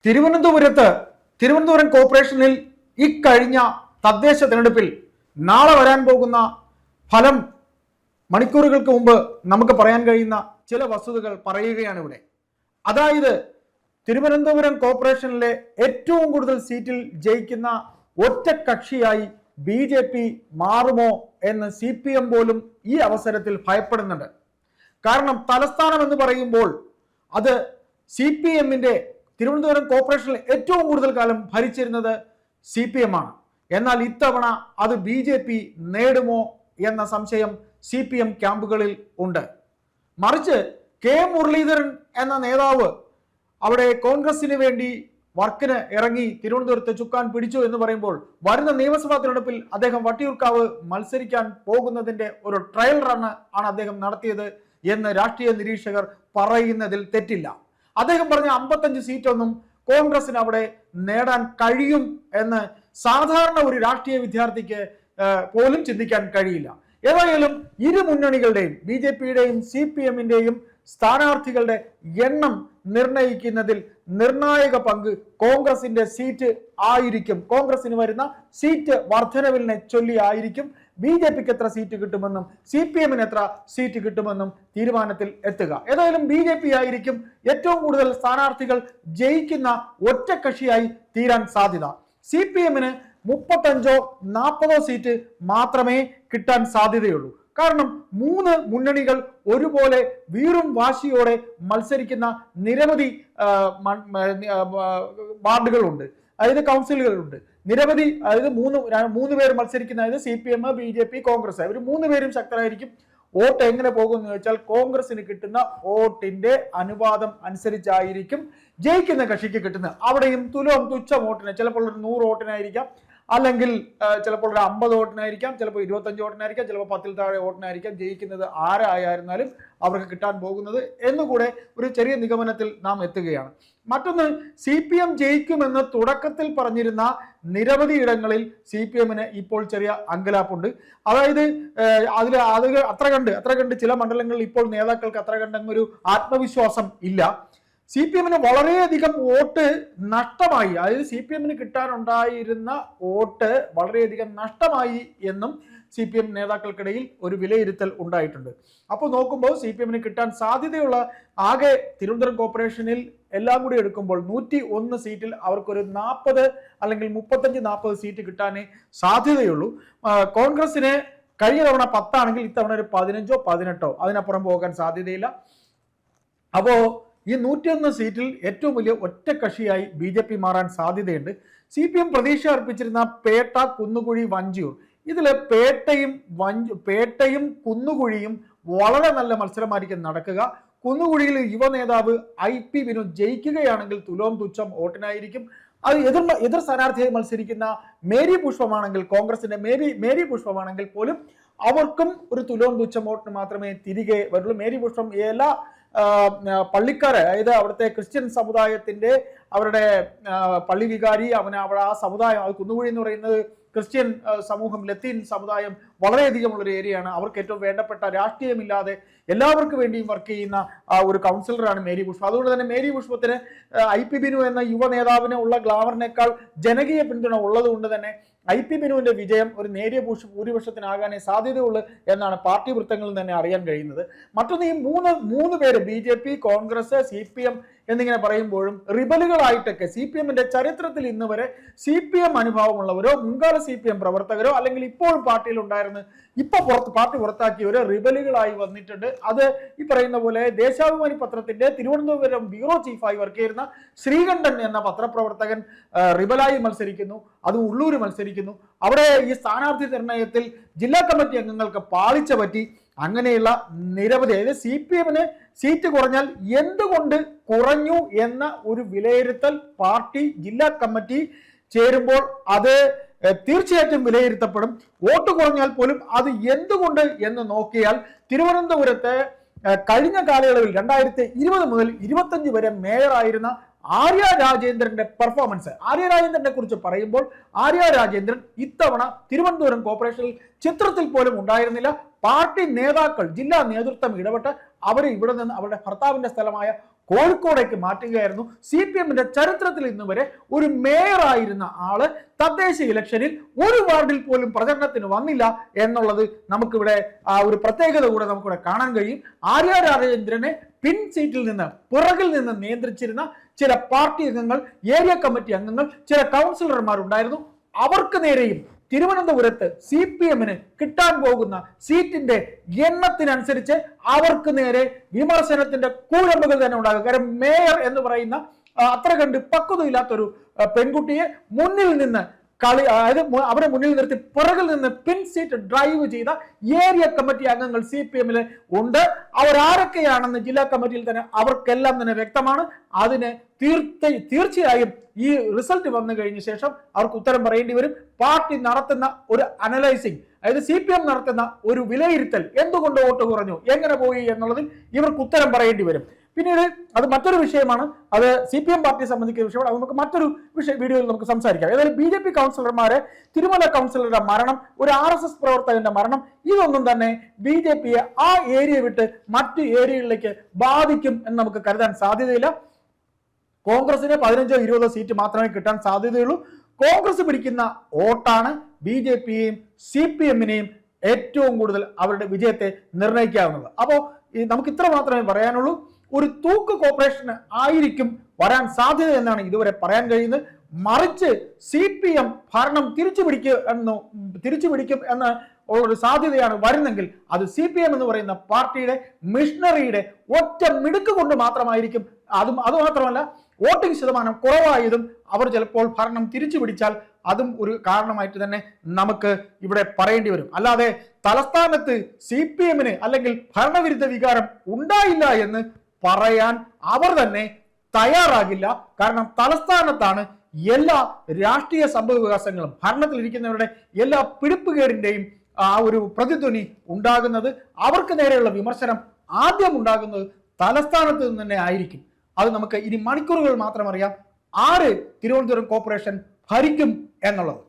തിരുവനന്തപുരം കോർപ്പറേഷനിൽ ഇക്കഴിഞ്ഞ തദ്ദേശ തിരഞ്ഞെടുപ്പിൽ നാളെ വരാൻ പോകുന്ന ഫലം മണിക്കൂറുകൾക്ക് മുമ്പ് നമുക്ക് പറയാൻ കഴിയുന്ന ചില വസ്തുതകൾ പറയുകയാണ് ഇവിടെ. അതായത് തിരുവനന്തപുരം കോർപ്പറേഷനിലെ ഏറ്റവും കൂടുതൽ സീറ്റിൽ ജയിക്കുന്ന ഒറ്റ കക്ഷിയായി BJP മാറുമോ എന്ന് CPM പോലും ഈ അവസരത്തിൽ ഭയപ്പെടുന്നുണ്ട്. കാരണം തലസ്ഥാനം എന്ന് പറയുമ്പോൾ അത് CPMന്റെ തിരുവനന്തപുരം കോർപ്പറേഷനിൽ ഏറ്റവും കൂടുതൽ കാലം ഭരിച്ചിരുന്നത് CPM ആണ്. എന്നാൽ ഇത്തവണ അത് BJP നേടുമോ എന്ന സംശയം CPM ക്യാമ്പുകളിൽ ഉണ്ട്. മറിച്ച് K മുരളീധരൻ എന്ന നേതാവ് അവിടെ കോൺഗ്രസിന് വേണ്ടി വർക്കിന് ഇറങ്ങി തിരുവനന്തപുരത്ത് ചുക്കാൻ പിടിച്ചു എന്ന് പറയുമ്പോൾ വരുന്ന നിയമസഭാ തിരഞ്ഞെടുപ്പിൽ അദ്ദേഹം വട്ടിയൂർക്കാവ് മത്സരിക്കാൻ പോകുന്നതിന്റെ ഒരു ട്രയൽ റണ് ആണ് അദ്ദേഹം നടത്തിയത് എന്ന് രാഷ്ട്രീയ നിരീക്ഷകർ പറയുന്നതിൽ തെറ്റില്ല. അദ്ദേഹം പറഞ്ഞ 55 സീറ്റൊന്നും കോൺഗ്രസിന് അവിടെ നേടാൻ കഴിയും എന്ന് സാധാരണ ഒരു രാഷ്ട്രീയ വിദ്യാർത്ഥിക്ക് പോലും ചിന്തിക്കാൻ കഴിയില്ല. ഏതായാലും ഇരു മുന്നണികളുടെയും BJPയുടെയും CPMന്റെയും സ്ഥാനാർത്ഥികളുടെ എണ്ണം നിർണയിക്കുന്നതിൽ നിർണായക പങ്ക് കോൺഗ്രസിന്റെ സീറ്റ് ആയിരിക്കും. കോൺഗ്രസിന് വരുന്ന സീറ്റ് വർധനവിനെ ചൊല്ലി ആയിരിക്കും BJPക്ക് എത്ര സീറ്റ് കിട്ടുമെന്നും CPMന് എത്ര സീറ്റ് കിട്ടുമെന്നും തീരുമാനത്തിൽ എത്തുക. ഏതായാലും BJP ആയിരിക്കും ഏറ്റവും കൂടുതൽ സ്ഥാനാർത്ഥികൾ ജയിക്കുന്ന ഒറ്റക്കക്ഷിയായി തീരാൻ സാധ്യത. CPMന് 35-40 സീറ്റ് മാത്രമേ കിട്ടാൻ സാധ്യതയുള്ളൂ. കാരണം 3 മുന്നണികൾ ഒരുപോലെ വീറും വാശിയോടെ മത്സരിക്കുന്ന നിരവധി വാർഡുകളുണ്ട്, അതായത് കൗൺസിലുകളുണ്ട്. നിരവധി, അതായത് മൂന്ന് പേർ മത്സരിക്കുന്ന, അതായത് CPM, BJP, കോൺഗ്രസ്, ഇവർ 3 പേരും ശക്തരായിരിക്കും. വോട്ട് എങ്ങനെ പോകുമെന്ന് ചോദിച്ചാൽ കോൺഗ്രസിന് കിട്ടുന്ന വോട്ടിന്റെ അനുപാതം അനുസരിച്ചായിരിക്കും ജയിക്കുന്ന കക്ഷിക്ക് കിട്ടുന്നത്. അവിടെയും തുച്ഛ വോട്ടിന്, ചിലപ്പോൾ ഒരു 100 വോട്ടിനായിരിക്കാം, അല്ലെങ്കിൽ ചിലപ്പോൾ ഒരു 50 വോട്ടിനായിരിക്കാം, ചിലപ്പോൾ 25 വോട്ടിനായിരിക്കാം, ചിലപ്പോൾ 10-ൽ താഴെ വോട്ടിനായിരിക്കാം ജയിക്കുന്നത് ആരായിരുന്നാലും അവർക്ക് കിട്ടാൻ പോകുന്നത് എന്നുകൂടെ ഒരു ചെറിയ നിഗമനത്തിൽ നാം എത്തുകയാണ്. മറ്റൊന്ന്, CPM ജയിക്കുമെന്ന് തുടക്കത്തിൽ പറഞ്ഞിരുന്ന നിരവധി ഇടങ്ങളിൽ CPMന് ഇപ്പോൾ ചെറിയ അങ്കലാപ്പുണ്ട്. അതായത് അത്ര കണ്ട് ചില മണ്ഡലങ്ങളിൽ ഇപ്പോൾ നേതാക്കൾക്ക് അത്ര കണ്ടൊരു ആത്മവിശ്വാസം ഇല്ല. CPMന് വളരെയധികം വോട്ട് നഷ്ടമായി, അതായത് CPMന് കിട്ടാനുണ്ടായിരുന്ന വോട്ട് വളരെയധികം നഷ്ടമായി എന്നും CPM നേതാക്കൾക്കിടയിൽ ഒരു വിലയിരുത്തൽ ഉണ്ടായിട്ടുണ്ട്. അപ്പോൾ നോക്കുമ്പോൾ CPMന് കിട്ടാൻ സാധ്യതയുള്ള ആകെ തിരുവനന്തപുരം കോർപ്പറേഷനിൽ എല്ലാം കൂടി എടുക്കുമ്പോൾ 101 സീറ്റിൽ അവർക്കൊരു 40 അല്ലെങ്കിൽ 35-40 സീറ്റ് കിട്ടാനേ സാധ്യതയുള്ളൂ. കോൺഗ്രസിന് കഴിഞ്ഞ തവണ 10 ആണെങ്കിൽ ഇത്തവണ ഒരു 15-18 അതിനപ്പുറം പോകാൻ സാധ്യതയില്ല. അപ്പോ ഈ 101 സീറ്റിൽ ഏറ്റവും വലിയ ഒറ്റക്കക്ഷിയായി BJP മാറാൻ സാധ്യതയുണ്ട്. CPM പ്രതീക്ഷ അർപ്പിച്ചിരുന്ന പേട്ട, കുന്നുകുഴി, വഞ്ചിയൂർ, ഇതില് പേട്ടയും കുന്നുകുഴിയും വളരെ നല്ല മത്സരമായിരിക്കും നടക്കുക. കുന്നുകുഴിയിൽ യുവ നേതാവ് IP വിനോദ് ജയിക്കുകയാണെങ്കിൽ തുച്ഛം വോട്ടിനായിരിക്കും. അത് എതിർ സ്ഥാനാർത്ഥിയായി മത്സരിക്കുന്ന മേരി പുഷ്പമാണെങ്കിൽ, കോൺഗ്രസിന്റെ മേരി പുഷ്പമാണെങ്കിൽ പോലും അവർക്കും ഒരു തുച്ഛം വോട്ടിന് മാത്രമേ തിരികെ വരുള്ളൂ. മേരി പുഷ്പം എല്ലാ പള്ളിക്കാര്, അതായത് അവിടുത്തെ ക്രിസ്ത്യൻ സമുദായത്തിന്റെ അവരുടെ പള്ളി വികാരി, അവിടെ ആ സമുദായം, അത് കുന്നുകുഴി എന്ന് പറയുന്നത് ക്രിസ്ത്യൻ സമൂഹം, ലത്തീൻ സമുദായം വളരെയധികം ഉള്ളൊരു ഏരിയയാണ്. അവർക്ക് ഏറ്റവും വേണ്ടപ്പെട്ട, രാഷ്ട്രീയമില്ലാതെ എല്ലാവർക്കും വേണ്ടിയും വർക്ക് ചെയ്യുന്ന ഒരു കൗൺസിലറാണ് മേരി പുഷ്പം. അതുകൊണ്ട് തന്നെ മേരി പുഷ്പത്തിന് IP ബിനു എന്ന യുവ നേതാവിന് ഉള്ള ഗ്ലാമറിനേക്കാൾ ജനകീയ പിന്തുണ ഉള്ളത് കൊണ്ട് തന്നെ IP ബിനുവിന്റെ വിജയം ഒരു നേരിയ ഭൂരിപക്ഷത്തിനാകാനേ സാധ്യതയുള്ളൂ എന്നാണ് പാർട്ടി വൃത്തങ്ങളിൽ തന്നെ അറിയാൻ കഴിയുന്നത്. മറ്റൊന്ന്, ഈ മൂന്ന് പേര് BJP, കോൺഗ്രസ്, CPM എന്നിങ്ങനെ പറയുമ്പോഴും റിബലുകളായിട്ടൊക്കെ CPMന്റെ ചരിത്രത്തിൽ ഇന്ന് വരെ CPM അനുഭവമുള്ളവരോ മുൻകാല CPM പ്രവർത്തകരോ അല്ലെങ്കിൽ ഇപ്പോഴും പാർട്ടിയിൽ ഉണ്ടായിരുന്ന പാർട്ടി പുറത്താക്കിയവരോ റിബലുകളായി വന്നിട്ടുണ്ട്. അത് ഈ പറയുന്ന പോലെ ദേശാഭിമാനി പത്രത്തിന്റെ തിരുവനന്തപുരം ബ്യൂറോ ചീഫായി വർക്ക് ചെയ്യുന്ന ശ്രീകണ്ഠൻ എന്ന പത്രപ്രവർത്തകൻ റിബലായി മത്സരിക്കുന്നു, അത് ഉള്ളൂർ മത്സരിക്കുന്നു. അവിടെ ഈ സ്ഥാനാർത്ഥി നിർണയത്തിൽ ജില്ലാ കമ്മിറ്റി അംഗങ്ങൾക്ക് പാളിച്ച പറ്റി. അങ്ങനെയുള്ള നിരവധി, അതായത് CPMന് സീറ്റ് കുറഞ്ഞാൽ എന്തുകൊണ്ട് കുറഞ്ഞു എന്ന ഒരു വിലയിരുത്തൽ പാർട്ടി ജില്ലാ കമ്മിറ്റി ചേരുമ്പോൾ അത് തീർച്ചയായിട്ടും വിലയിരുത്തപ്പെടും. വോട്ട് കുറഞ്ഞാൽ പോലും അത് എന്തുകൊണ്ട് എന്ന് നോക്കിയാൽ തിരുവനന്തപുരത്ത് കഴിഞ്ഞ കാലയളവിൽ 2020 മുതൽ 25 വരെ മേയറായിരുന്ന ആര്യ രാജേന്ദ്രന്റെ പെർഫോമൻസ്, ആര്യ രാജേന്ദ്രനെ കുറിച്ച് പറയുമ്പോൾ ആര്യ രാജേന്ദ്രൻ ഇത്തവണ തിരുവനന്തപുരം കോർപ്പറേഷനിൽ ചിത്രത്തിൽ പോലും ഉണ്ടായിരുന്നില്ല. പാർട്ടി നേതാക്കൾ, ജില്ലാ നേതൃത്വം ഇടപെട്ട് അവരെ ഇവിടെ നിന്ന് അവരുടെ ഭർത്താവിന്റെ സ്ഥലമായ കോഴിക്കോടേക്ക് മാറ്റുകയായിരുന്നു. CPM-ന്റെ ചരിത്രത്തിൽ ഇന്ന് വരെ ഒരു മേയറായിരുന്ന ആള് തദ്ദേശ ഇലക്ഷനിൽ ഒരു വാർഡിൽ പോലും പ്രചരണത്തിന് വന്നില്ല എന്നുള്ളത് നമുക്കിവിടെ ഒരു പ്രത്യേകത കൂടെ നമുക്കിവിടെ കാണാൻ കഴിയും. ആര്യ രാജേന്ദ്രനെ പിൻ സീറ്റിൽ നിന്ന് പുറകിൽ നിന്ന് നിയന്ത്രിച്ചിരുന്ന ചില പാർട്ടി അംഗങ്ങൾ, ഏരിയ കമ്മിറ്റി അംഗങ്ങൾ, ചില കൗൺസിലർമാരുണ്ടായിരുന്നു. അവർക്ക് നേരെയും തിരുവനന്തപുരത്ത് CPM-ന് കിട്ടാൻ പോകുന്ന സീറ്റിന്റെ എണ്ണത്തിനനുസരിച്ച് അവർക്ക് നേരെ വിമർശനത്തിന്റെ കൂരമ്പുകൾ തന്നെ ഉണ്ടാകും. കാരണം മേയർ എന്ന് പറയുന്ന അത്ര കണ്ട് പക്വതയില്ലാത്തൊരു പെൺകുട്ടിയെ മുന്നിൽ നിന്ന് അതായത് അവരെ മുന്നിൽ നിർത്തി പുറകിൽ നിന്ന് പിൻ സീറ്റ് ഡ്രൈവ് ചെയ്ത ഏരിയ കമ്മിറ്റി അംഗങ്ങൾ CPM-ല് ഉണ്ട്. അവരാരൊക്കെയാണെന്ന് ജില്ലാ കമ്മിറ്റിയിൽ തന്നെ അവർക്കെല്ലാം തന്നെ വ്യക്തമാണ്. അതിന് തീർച്ചയായും ഈ റിസൾട്ട് വന്നു കഴിഞ്ഞ ശേഷം അവർക്ക് ഉത്തരം പറയേണ്ടി വരും. പാർട്ടി നടത്തുന്ന ഒരു അനലൈസിങ്, അതായത് CPM നടത്തുന്ന ഒരു വിലയിരുത്തൽ, എന്തുകൊണ്ട് വോട്ട് കുറഞ്ഞു, എങ്ങനെ പോയി എന്നുള്ളതിൽ ഇവർക്ക് ഉത്തരം പറയേണ്ടി വരും. പിന്നീട് അത് മറ്റൊരു വിഷയമാണ്, അത് CPM പാർട്ടിയെ സംബന്ധിക്കുന്ന വിഷയമാണ്. അത് നമുക്ക് മറ്റൊരു വീഡിയോയിൽ നമുക്ക് സംസാരിക്കാം. ഏതായാലും BJP കൗൺസിലർമാരെ, തിരുമല കൗൺസിലറുടെ മരണം, ഒരു RSS പ്രവർത്തകന്റെ മരണം, ഇതൊന്നും തന്നെ BJPയെ ആ ഏരിയ വിട്ട് മറ്റു ഏരിയകളിലേക്ക് ബാധിക്കും എന്ന് നമുക്ക് കരുതാൻ സാധ്യതയില്ല. കോൺഗ്രസിന് 15-20 സീറ്റ് മാത്രമേ കിട്ടാൻ സാധ്യതയുള്ളൂ. കോൺഗ്രസ് പിടിക്കുന്ന വോട്ടാണ് BJPയെയും CPM-നെയും ഏറ്റവും കൂടുതൽ അവരുടെ വിജയത്തെ നിർണ്ണയിക്കാവുന്നത്. അപ്പോൾ നമുക്ക് ഇത്ര മാത്രമേ പറയാനുള്ളൂ. ഒരു തൂക്ക് കോർപ്പറേഷന് ആയിരിക്കും വരാൻ സാധ്യത എന്നാണ് ഇതുവരെ പറയാൻ കഴിയുന്നത്. മറിച്ച് CPM ഭരണം തിരിച്ചു പിടിക്കും എന്ന ഒരു സാധ്യതയാണ് വരുന്നെങ്കിൽ അത് CPM എന്ന് പറയുന്ന പാർട്ടിയുടെ മിഷണറിയുടെ ഒറ്റ മിടുക്ക് കൊണ്ട് മാത്രമായിരിക്കും. അതുമാത്രമല്ല, വോട്ടിംഗ് ശതമാനം കുറവായതും അവർ ചിലപ്പോൾ ഭരണം തിരിച്ചു പിടിച്ചാൽ അതും ഒരു കാരണമായിട്ട് തന്നെ നമുക്ക് ഇവിടെ പറയേണ്ടി വരും. അല്ലാതെ തലസ്ഥാനത്ത് CPM-ന് അല്ലെങ്കിൽ ഭരണവിരുദ്ധ വികാരം ഉണ്ടായില്ല എന്ന് പറയാൻ അവർ തന്നെ തയ്യാറാകില്ല. കാരണം തലസ്ഥാനത്താണ് എല്ലാ രാഷ്ട്രീയ സംഭവ വികാസങ്ങളും, ഭരണത്തിലിരിക്കുന്നവരുടെ എല്ലാ പിടിപ്പുകേടിന്റെയും ആ ഒരു പ്രതിധ്വനി ഉണ്ടാകുന്നത്, അവർക്ക് നേരെയുള്ള വിമർശനം ആദ്യം ഉണ്ടാകുന്നത് തലസ്ഥാനത്ത് നിന്ന് തന്നെ ആയിരിക്കും. അത് നമുക്ക് ഇനി മണിക്കൂറുകൾ മാത്രം അറിയാം ആര് തിരുവനന്തപുരം കോർപ്പറേഷൻ ഭരിക്കും എന്നുള്ളത്.